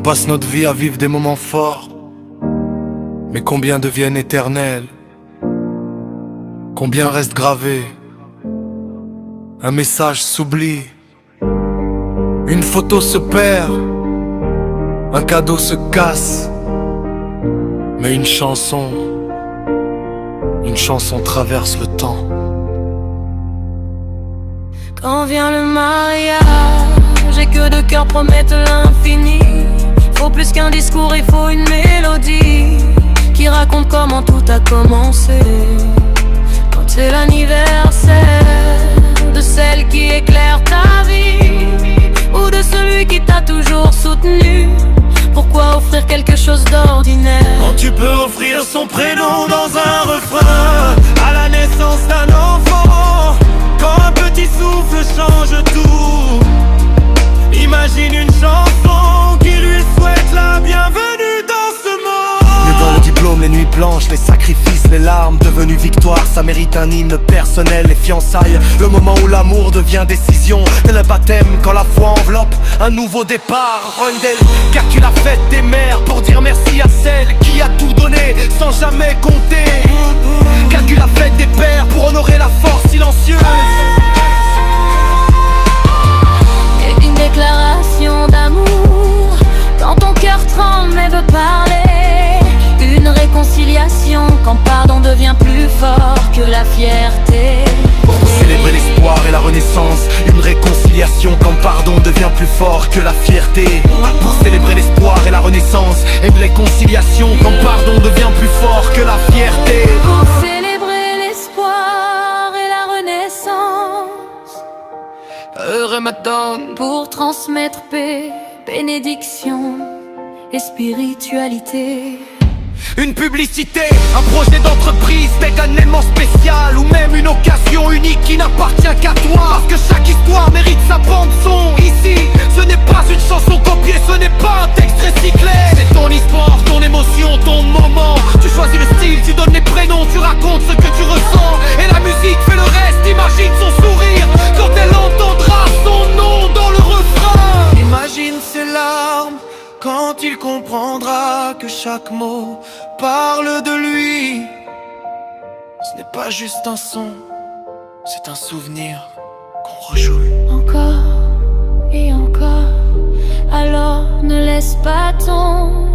passe notre vie à vivre des moments forts, mais combien deviennent éternels? Combien restent gravés? Un message s'oublie, une photo se perd, un cadeau se casse, mais une chanson traverse le temps. Quand vient le mariage et que deux cœurs promettent l'infini, faut plus qu'un discours, il faut une mélodie qui raconte comment tout a commencé. Quand c'est l'anniversaire de celle qui éclaire ta vie, ou de celui qui t'a toujours soutenu, pourquoi offrir quelque chose d'ordinaire quand tu peux offrir son prénom dans un refrain à la naissance d'un enfant? Quand un petit souffle change tout, imagine une chanson qui lui souhaite la bienvenue dans ce monde. Mais dans le diplôme, les nuits blanches, les sacrifices, les larmes devenues victoires, ça mérite un hymne personnel. Les fiançailles, le moment où l'amour devient décision, tel le baptême quand la foi enveloppe un nouveau départ. Rundel, car tu l'as fête des mères pour dire merci à celle qui a tout donné sans jamais compter. Car tu l'as fête des pères pour honorer la force silencieuse. Et une déclaration d'amour quand ton cœur tremble mais veut parler. Une réconciliation quand pardon devient plus fort que la fierté. Pour célébrer l'espoir et la renaissance, une réconciliation quand pardon devient plus fort que la fierté. Pour célébrer l'espoir et la renaissance, et une réconciliation quand pardon devient plus fort que la fierté. Pour célébrer l'espoir et la renaissance, Heureux m'attendre pour transmettre paix, bénédiction et spiritualité. une publicité, un projet d'entreprise, avec un élément spécial, ou même une occasion unique qui n'appartient qu'à toi. Parce que chaque histoire mérite sa bande son. Ici, ce n'est pas une chanson copiée, ce n'est pas un texte recyclé. C'est ton histoire, ton émotion, ton moment. Tu choisis le style, tu donnes les prénoms, tu racontes ce que tu ressens. Et la musique fait le reste, imagine son sourire quand elle entendra son nom dans le refrain. Imagine ses larmes quand il comprendra que chaque mot parle de lui. Ce n'est pas juste un son, c'est un souvenir qu'on rejoue. Encore et encore, alors ne laisse pas tomber.